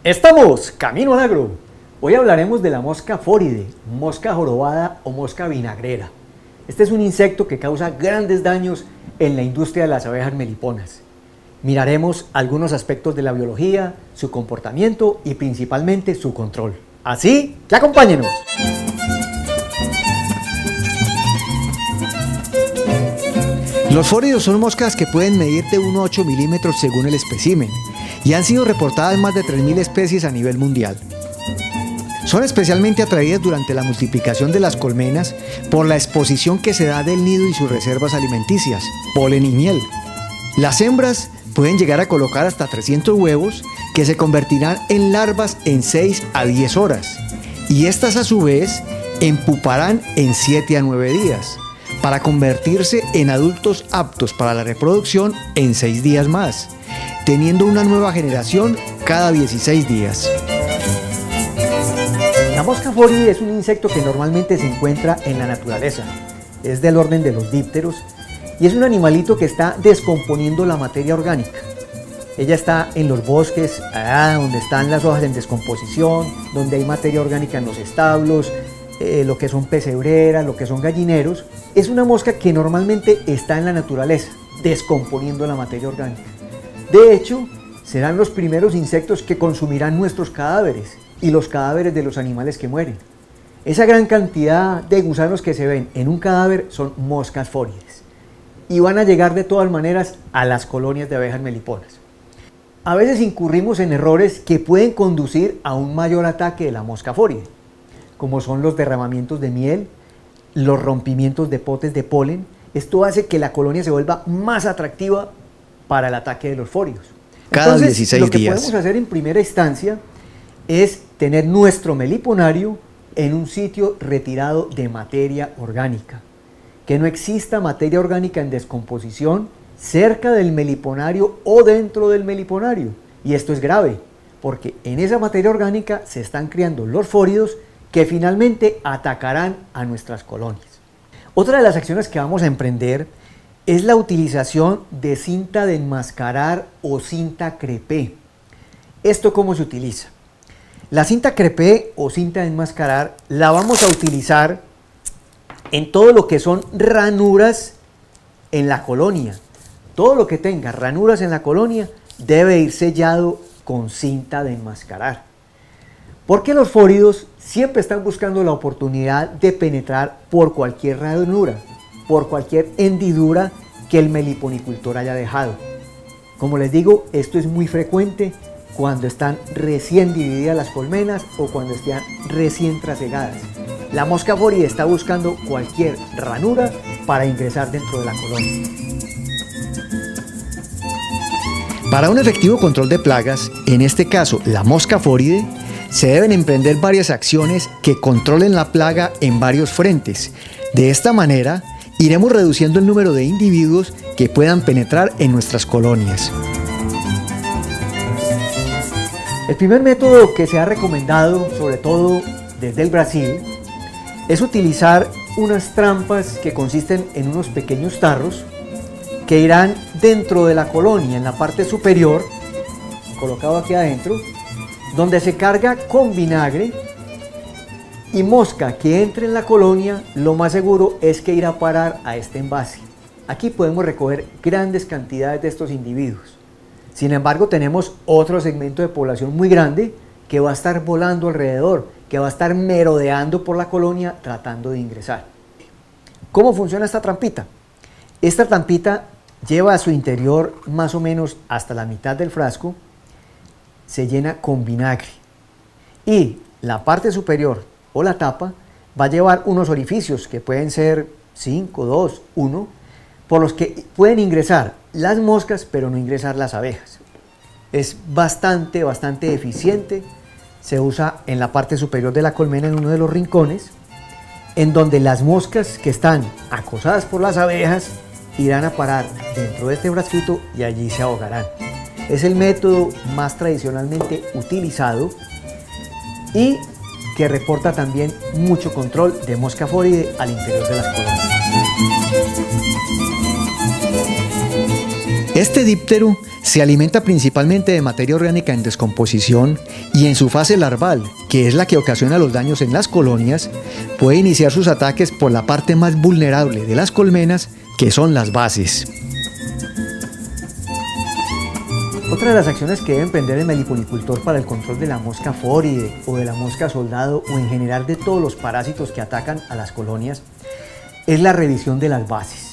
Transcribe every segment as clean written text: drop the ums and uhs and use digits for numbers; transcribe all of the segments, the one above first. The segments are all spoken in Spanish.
Estamos camino al agro. Hoy hablaremos de la mosca fóride, mosca jorobada o mosca vinagrera. Este es un insecto que causa grandes daños en la industria de las abejas meliponas. Miraremos algunos aspectos de la biología, su comportamiento y principalmente su control. Así que acompáñenos. Los fóridos son moscas que pueden medir de 1 a 8 milímetros según el espécimen y han sido reportadas más de 3.000 especies a nivel mundial. Son especialmente atraídas durante la multiplicación de las colmenas por la exposición que se da del nido y sus reservas alimenticias, polen y miel. Las hembras pueden llegar a colocar hasta 300 huevos que se convertirán en larvas en 6 a 10 horas y estas a su vez empuparán en 7 a 9 días para convertirse en adultos aptos para la reproducción en 6 días más, teniendo una nueva generación cada 16 días. La mosca fóride es un insecto que normalmente se encuentra en la naturaleza. Es del orden de los dípteros y es un animalito que está descomponiendo la materia orgánica. Ella está en los bosques, donde están las hojas en descomposición, donde hay materia orgánica en los establos, lo que son pesebreras, lo que son gallineros. Es una mosca que normalmente está en la naturaleza, descomponiendo la materia orgánica. De hecho, serán los primeros insectos que consumirán nuestros cadáveres y los cadáveres de los animales que mueren. Esa gran cantidad de gusanos que se ven en un cadáver son moscas fórides y van a llegar de todas maneras a las colonias de abejas meliponas. A veces incurrimos en errores que pueden conducir a un mayor ataque de la mosca fóride, como son los derramamientos de miel, los rompimientos de potes de polen. Esto hace que la colonia se vuelva más atractiva para el ataque de los fóridos. Cada 16 días. Lo que podemos hacer en primera instancia es tener nuestro meliponario en un sitio retirado de materia orgánica. Que no exista materia orgánica en descomposición cerca del meliponario o dentro del meliponario. Y esto es grave, porque en esa materia orgánica se están criando los fóridos que finalmente atacarán a nuestras colonias. Otra de las acciones que vamos a emprender es la utilización de cinta de enmascarar o cinta crepé. ¿Esto cómo se utiliza? La cinta crepé o cinta de enmascarar la vamos a utilizar en todo lo que son ranuras en la colonia. Todo lo que tenga ranuras en la colonia debe ir sellado con cinta de enmascarar. Porque los fóridos siempre están buscando la oportunidad de penetrar por cualquier ranura, por cualquier hendidura que el meliponicultor haya dejado. Como les digo, esto es muy frecuente cuando están recién divididas las colmenas o cuando están recién trasegadas. La mosca fóride está buscando cualquier ranura para ingresar dentro de la colonia. Para un efectivo control de plagas, en este caso la mosca fóride, se deben emprender varias acciones que controlen la plaga en varios frentes. De esta manera, iremos reduciendo el número de individuos que puedan penetrar en nuestras colonias. El primer método que se ha recomendado, sobre todo desde el Brasil, es utilizar unas trampas que consisten en unos pequeños tarros que irán dentro de la colonia, en la parte superior, colocado aquí adentro, donde se carga con vinagre, y mosca que entre en la colonia, lo más seguro es que irá a parar a este envase. Aquí podemos recoger grandes cantidades de estos individuos. Sin embargo, tenemos otro segmento de población muy grande que va a estar volando alrededor, que va a estar merodeando por la colonia tratando de ingresar. ¿Cómo funciona esta trampita? Esta trampita lleva a su interior más o menos hasta la mitad del frasco, se llena con vinagre y la parte superior o la tapa va a llevar unos orificios que pueden ser 5, 2, 1, por los que pueden ingresar las moscas pero no ingresar las abejas. Es bastante eficiente. Se usa en la parte superior de la colmena en uno de los rincones, en donde las moscas que están acosadas por las abejas irán a parar dentro de este frasquito y allí se ahogarán. Es el método más tradicionalmente utilizado y que reporta también mucho control de mosca fóride al interior de las colonias. Este díptero Se alimenta principalmente de materia orgánica en descomposición y en su fase larval, que es la que ocasiona los daños en las colonias, puede iniciar sus ataques por la parte más vulnerable de las colmenas, que son las bases. Otra de las acciones que debe emprender el meliponicultor para el control de la mosca fóride o de la mosca soldado o en general de todos los parásitos que atacan a las colonias es la revisión de las bases.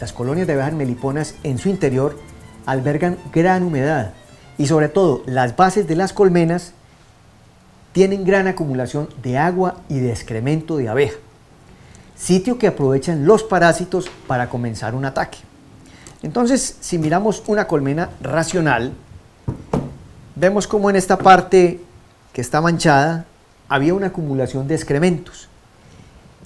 Las colonias de abejas meliponas en su interior albergan gran humedad y sobre todo las bases de las colmenas tienen gran acumulación de agua y de excremento de abeja, sitio que aprovechan los parásitos para comenzar un ataque. Entonces, si miramos una colmena racional, vemos como en esta parte que está manchada había una acumulación de excrementos.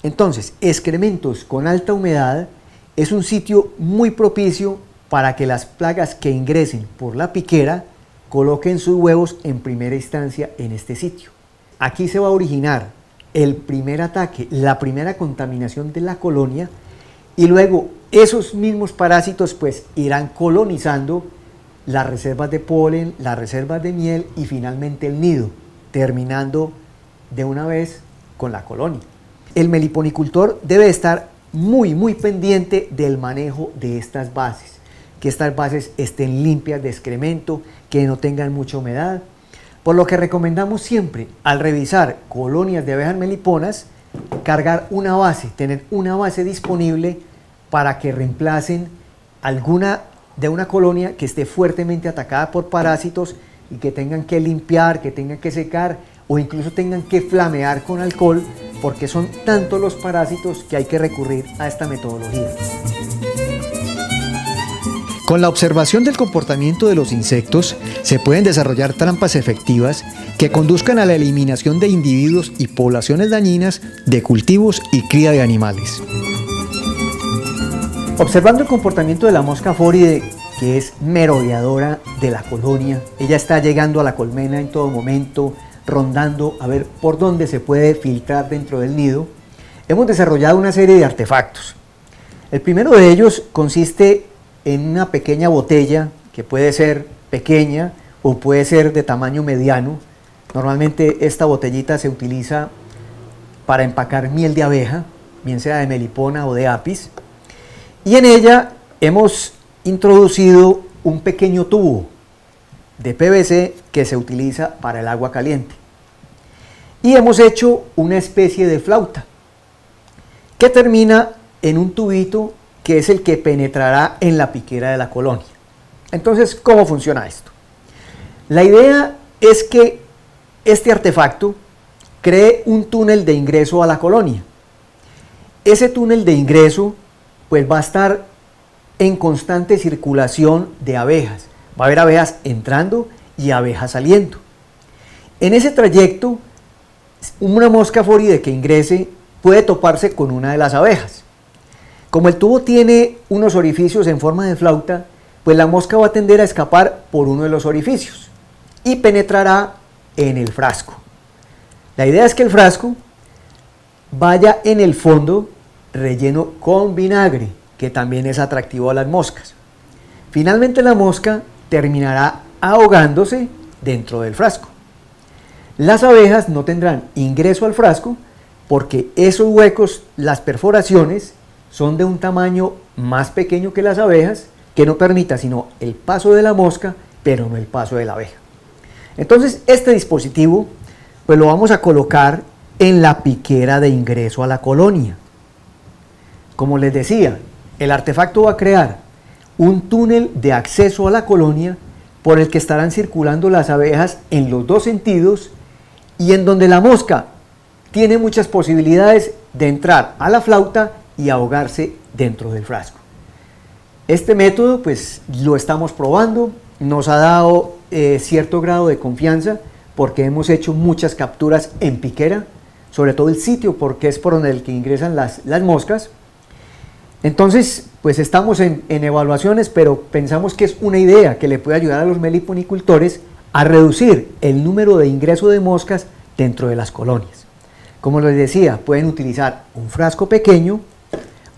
Entonces, excrementos con alta humedad es un sitio muy propicio para que las plagas que ingresen por la piquera coloquen sus huevos en primera instancia en este sitio. Aquí se va a originar el primer ataque, la primera contaminación de la colonia, y luego esos mismos parásitos pues irán colonizando las reservas de polen, las reservas de miel y finalmente el nido, terminando de una vez con la colonia. El meliponicultor debe estar muy pendiente del manejo de estas bases, que estas bases estén limpias de excremento, que no tengan mucha humedad, por lo que recomendamos siempre al revisar colonias de abejas meliponas cargar una base, tener una base disponible para que reemplacen alguna de una colonia que esté fuertemente atacada por parásitos y que tengan que limpiar, que tengan que secar o incluso tengan que flamear con alcohol, porque son tantos los parásitos que hay que recurrir a esta metodología. Con la observación del comportamiento de los insectos, se pueden desarrollar trampas efectivas que conduzcan a la eliminación de individuos y poblaciones dañinas de cultivos y cría de animales. Observando el comportamiento de la mosca fóride, que es merodeadora de la colonia, ella está llegando a la colmena en todo momento, rondando a ver por dónde se puede filtrar dentro del nido, hemos desarrollado una serie de artefactos. El primero de ellos consiste en una pequeña botella que puede ser pequeña o puede ser de tamaño mediano. Normalmente esta botellita se utiliza para empacar miel de abeja, bien sea de melipona o de apis, y en ella hemos introducido un pequeño tubo de PVC que se utiliza para el agua caliente. Y hemos hecho una especie de flauta que termina en un tubito que es el que penetrará en la piquera de la colonia. Entonces, ¿cómo funciona esto? La idea es que este artefacto cree un túnel de ingreso a la colonia. Ese túnel de ingreso pues va a estar en constante circulación de abejas. Va a haber abejas entrando y abejas saliendo. En ese trayecto, una mosca fóride que ingrese puede toparse con una de las abejas. Como el tubo tiene unos orificios en forma de flauta, pues la mosca va a tender a escapar por uno de los orificios y penetrará en el frasco. La idea es que el frasco vaya en el fondo relleno con vinagre, que también es atractivo a las moscas. Finalmente la mosca terminará ahogándose dentro del frasco. Las abejas no tendrán ingreso al frasco porque esos huecos, las perforaciones, son de un tamaño más pequeño que las abejas, que no permita sino el paso de la mosca, pero no el paso de la abeja. Entonces este dispositivo pues lo vamos a colocar en la piquera de ingreso a la colonia. Como les decía, el artefacto va a crear un túnel de acceso a la colonia por el que estarán circulando las abejas en los dos sentidos y en donde la mosca tiene muchas posibilidades de entrar a la flauta y ahogarse dentro del frasco. Este método pues lo estamos probando, nos ha dado cierto grado de confianza porque hemos hecho muchas capturas en piquera, sobre todo el sitio porque es por donde el que ingresan las moscas. Entonces pues estamos en evaluaciones, pero pensamos que es una idea que le puede ayudar a los meliponicultores a reducir el número de ingreso de moscas dentro de las colonias. Como les decía, pueden utilizar un frasco pequeño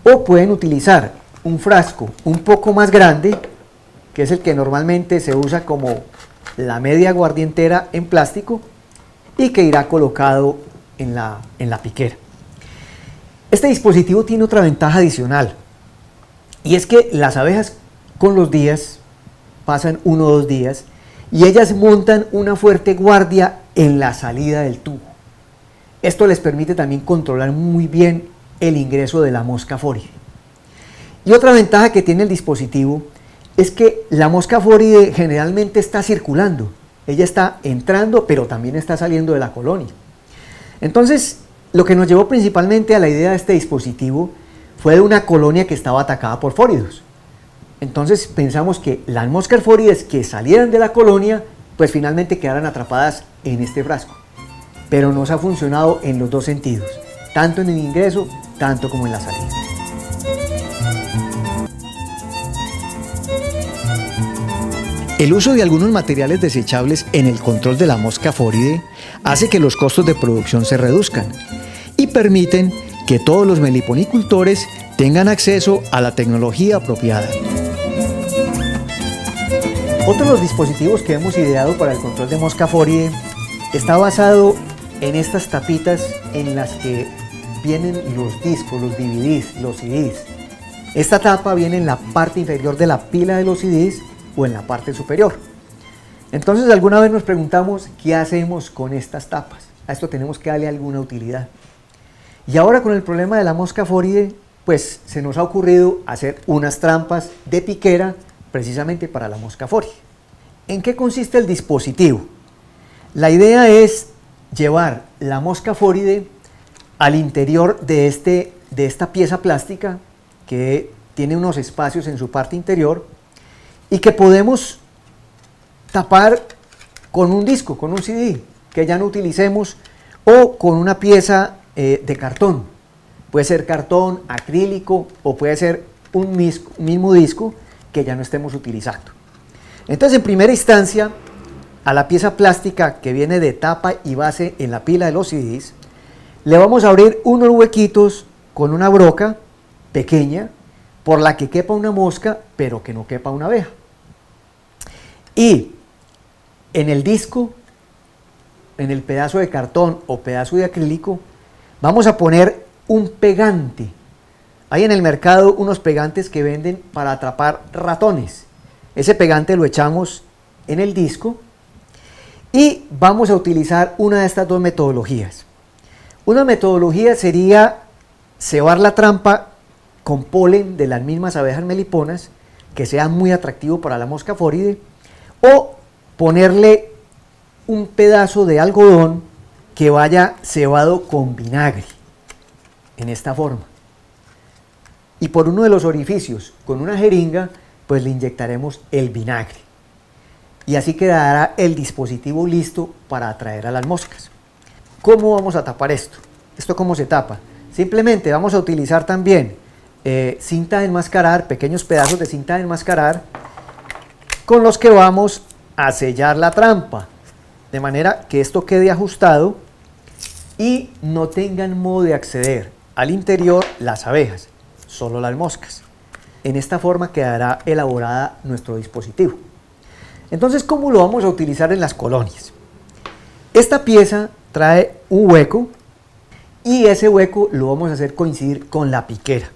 o pueden utilizar un frasco un poco más grande que es el que normalmente se usa como la media aguardientera en plástico y que irá colocado en la piquera. Este dispositivo tiene otra ventaja adicional, y es que las abejas con los días, pasan 1 o 2 días, y ellas montan una fuerte guardia en la salida del tubo. Esto les permite también controlar muy bien el ingreso de la mosca fóride. Y otra ventaja que tiene el dispositivo es que la mosca fóride generalmente está circulando. Ella está entrando, pero también está saliendo de la colonia. Entonces, lo que nos llevó principalmente a la idea de este dispositivo fue de una colonia que estaba atacada por fóridos. Entonces pensamos que las moscas fórides que salieran de la colonia, pues finalmente quedaran atrapadas en este frasco. Pero nos ha funcionado en los dos sentidos, tanto en el ingreso, tanto como en la salida. El uso de algunos materiales desechables en el control de la mosca fóride hace que los costos de producción se reduzcan y permiten que todos los meliponicultores tengan acceso a la tecnología apropiada. Otro de los dispositivos que hemos ideado para el control de mosca fóride está basado en estas tapitas en las que vienen los discos, los DVDs, los CDs. Esta tapa viene en la parte inferior de la pila de los CDs o en la parte superior. Entonces alguna vez nos preguntamos qué hacemos con estas tapas. A esto tenemos que darle alguna utilidad. Y ahora con el problema de la mosca fóride, pues se nos ha ocurrido hacer unas trampas de piquera precisamente para la mosca fóride. ¿En qué consiste el dispositivo? La idea es llevar la mosca fóride al interior de esta pieza plástica que tiene unos espacios en su parte interior y que podemos tapar con un disco, con un CD que ya no utilicemos, o con una pieza de cartón. Puede ser cartón, acrílico, o puede ser un mismo disco que ya no estemos utilizando. Entonces, en primera instancia, a la pieza plástica que viene de tapa y base en la pila de los CDs, le vamos a abrir unos huequitos con una broca pequeña por la que quepa una mosca, pero que no quepa una abeja. Y en el disco, en el pedazo de cartón o pedazo de acrílico, vamos a poner un pegante. Hay en el mercado unos pegantes que venden para atrapar ratones. Ese pegante lo echamos en el disco y vamos a utilizar una de estas dos metodologías. Una metodología sería cebar la trampa con polen de las mismas abejas meliponas, que sea muy atractivo para la mosca fóride, o ponerle un pedazo de algodón que vaya cebado con vinagre, en esta forma. Y por uno de los orificios, con una jeringa, pues le inyectaremos el vinagre. Y así quedará el dispositivo listo para atraer a las moscas. ¿Cómo vamos a tapar esto? ¿Esto cómo se tapa? Simplemente vamos a utilizar también cinta de enmascarar, pequeños pedazos de cinta de enmascarar, con los que vamos a sellar la trampa, de manera que esto quede ajustado y no tengan modo de acceder al interior las abejas, solo las moscas. En esta forma quedará elaborada nuestro dispositivo. Entonces, ¿cómo lo vamos a utilizar en las colonias? Esta pieza trae un hueco y ese hueco lo vamos a hacer coincidir con la piquera.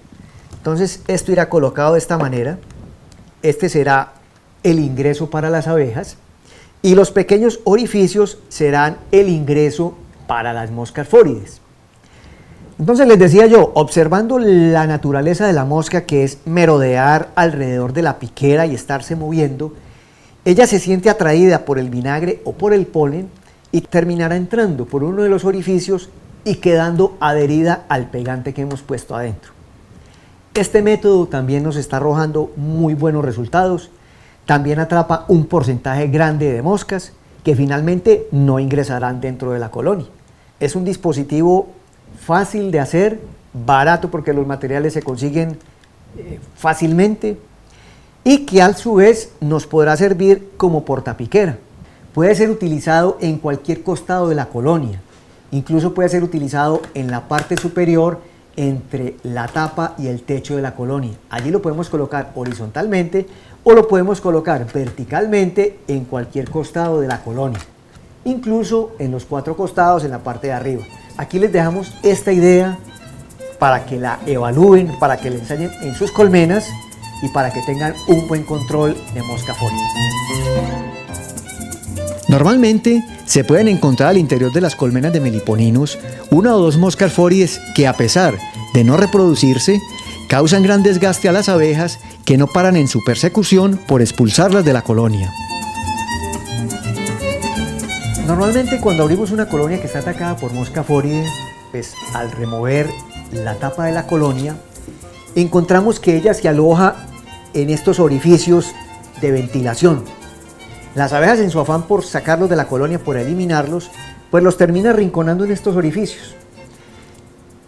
Entonces, esto irá colocado de esta manera. Este será el ingreso para las abejas y los pequeños orificios serán el ingreso para las moscas fórides. Entonces les decía yo, observando la naturaleza de la mosca, que es merodear alrededor de la piquera y estarse moviendo, ella se siente atraída por el vinagre o por el polen y terminará entrando por uno de los orificios y quedando adherida al pegante que hemos puesto adentro. Este método también nos está arrojando muy buenos resultados. También atrapa un porcentaje grande de moscas que finalmente no ingresarán dentro de la colonia. Es un dispositivo fácil de hacer, barato porque los materiales se consiguen fácilmente y que a su vez nos podrá servir como portapiquera. Puede ser utilizado en cualquier costado de la colonia, incluso puede ser utilizado en la parte superior entre la tapa y el techo de la colonia. Allí lo podemos colocar horizontalmente o lo podemos colocar verticalmente en cualquier costado de la colonia, incluso en los 4 costados en la parte de arriba. Aquí les dejamos esta idea para que la evalúen, para que la enseñen en sus colmenas y para que tengan un buen control de mosca fóride. Normalmente se pueden encontrar al interior de las colmenas de Meliponinos 1 o 2 moscas fórides que, a pesar de no reproducirse, causan gran desgaste a las abejas que no paran en su persecución por expulsarlas de la colonia. Normalmente cuando abrimos una colonia que está atacada por mosca fóride, pues al remover la tapa de la colonia, encontramos que ella se aloja en estos orificios de ventilación. Las abejas, en su afán por sacarlos de la colonia, por eliminarlos, pues los termina arrinconando en estos orificios.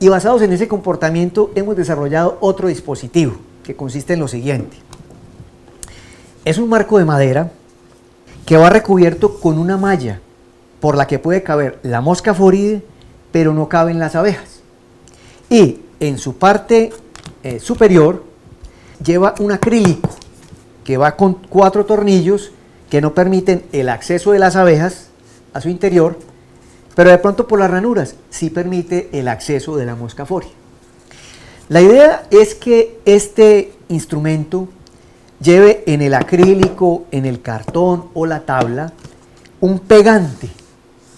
Y basados en ese comportamiento hemos desarrollado otro dispositivo que consiste en lo siguiente. Es un marco de madera que va recubierto con una malla por la que puede caber la mosca fóride, pero no caben las abejas. Y en su parte superior lleva un acrílico que va con 4 tornillos que no permiten el acceso de las abejas a su interior, pero de pronto por las ranuras sí permite el acceso de la mosca fóride. La idea es que este instrumento lleve en el acrílico, en el cartón o la tabla un pegante.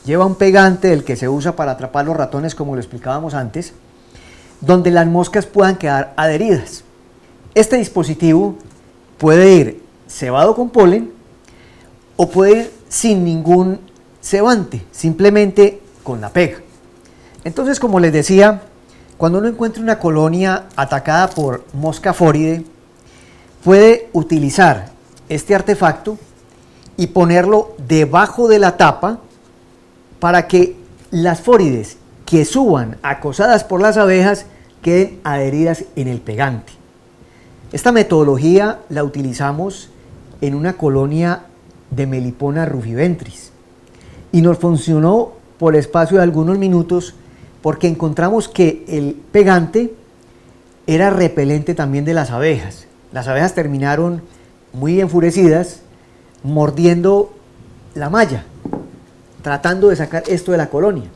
Lleva un pegante del que se usa para atrapar los ratones, como lo explicábamos antes, donde las moscas puedan quedar adheridas. Este dispositivo puede ir cebado con polen o puede ir sin ningún cebante, simplemente con la pega. Entonces, como les decía, cuando uno encuentra una colonia atacada por mosca fóride, puede utilizar este artefacto y ponerlo debajo de la tapa para que las fórides que suban acosadas por las abejas queden adheridas en el pegante. Esta metodología la utilizamos en una colonia de Melipona rufiventris y nos funcionó por espacio de algunos minutos porque encontramos que el pegante era repelente también de las abejas. Las abejas terminaron muy enfurecidas mordiendo la malla, tratando de sacar esto de la colonia.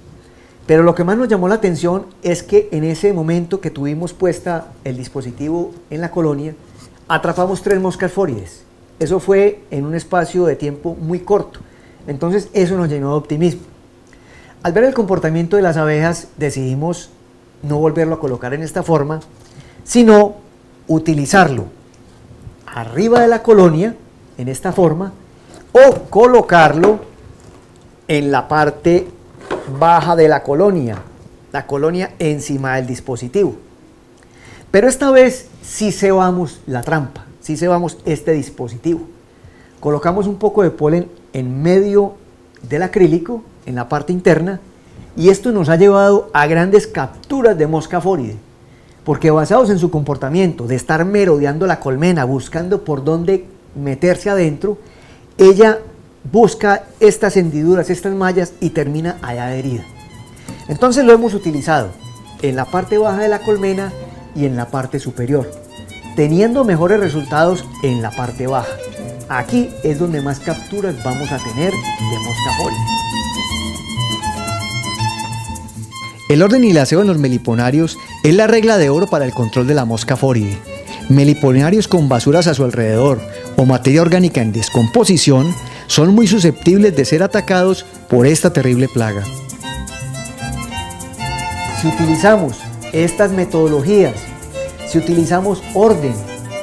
Pero lo que más nos llamó la atención es que en ese momento que tuvimos puesta el dispositivo en la colonia, atrapamos 3 moscas fórides. Eso fue en un espacio de tiempo muy corto. Entonces eso nos llenó de optimismo. Al ver el comportamiento de las abejas, decidimos no volverlo a colocar en esta forma, sino utilizarlo arriba de la colonia, en esta forma, o colocarlo en la parte baja de la colonia encima del dispositivo. Pero esta vez sí cebamos la trampa, sí cebamos este dispositivo. Colocamos un poco de polen en medio del acrílico, en la parte interna, y esto nos ha llevado a grandes capturas de mosca fóride, porque basados en su comportamiento de estar merodeando la colmena, buscando por dónde meterse adentro, ella busca estas hendiduras, estas mallas y termina ahí adherida. Entonces lo hemos utilizado en la parte baja de la colmena y en la parte superior, teniendo mejores resultados en la parte baja. Aquí es donde más capturas vamos a tener de mosca fóride. El orden y el aseo en los meliponarios es la regla de oro para el control de la mosca fóride. Meliponarios con basuras a su alrededor o materia orgánica en descomposición son muy susceptibles de ser atacados por esta terrible plaga. Si utilizamos estas metodologías, si utilizamos orden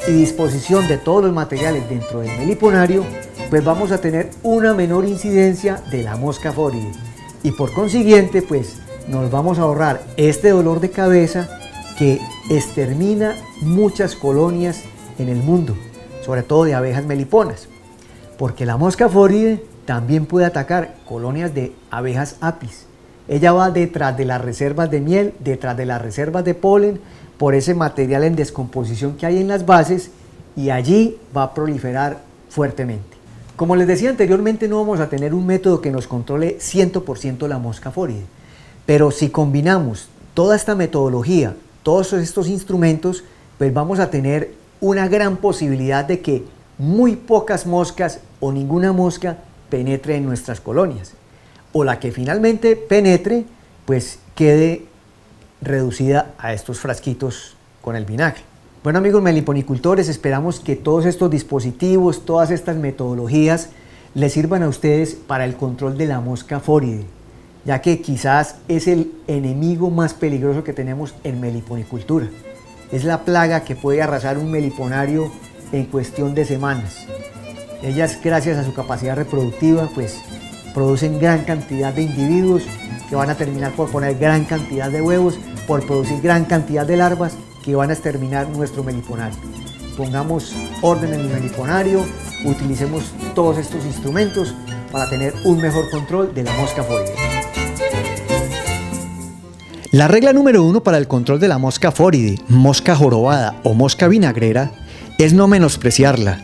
y disposición de todos los materiales dentro del meliponario, pues vamos a tener una menor incidencia de la mosca fóride y por consiguiente pues nos vamos a ahorrar este dolor de cabeza que extermina muchas colonias en el mundo, sobre todo de abejas meliponas, porque la mosca fóride también puede atacar colonias de abejas apis. Ella va detrás de las reservas de miel, detrás de las reservas de polen, por ese material en descomposición que hay en las bases, y allí va a proliferar fuertemente. Como les decía anteriormente, no vamos a tener un método que nos controle 100% la mosca fóride, pero si combinamos toda esta metodología, todos estos instrumentos, pues vamos a tener una gran posibilidad de que muy pocas moscas o ninguna mosca penetre en nuestras colonias, o la que finalmente penetre pues quede reducida a estos frasquitos con el vinagre. Bueno amigos meliponicultores, esperamos que todos estos dispositivos, todas estas metodologías les sirvan a ustedes para el control de la mosca fóride, ya que quizás es el enemigo más peligroso que tenemos en meliponicultura. Es la plaga que puede arrasar un meliponario en cuestión de semanas. Ellas, gracias a su capacidad reproductiva, pues producen gran cantidad de individuos que van a terminar por poner gran cantidad de huevos, por producir gran cantidad de larvas que van a exterminar nuestro meliponario. Pongamos orden en el meliponario, utilicemos todos estos instrumentos para tener un mejor control de la mosca fóride. La regla número 1 para el control de la mosca fóride, mosca jorobada o mosca vinagrera es no menospreciarla.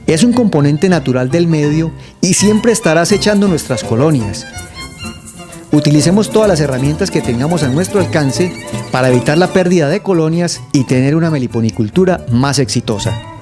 Es un componente natural del medio y siempre estará acechando nuestras colonias. Utilicemos todas las herramientas que tengamos a nuestro alcance para evitar la pérdida de colonias y tener una meliponicultura más exitosa.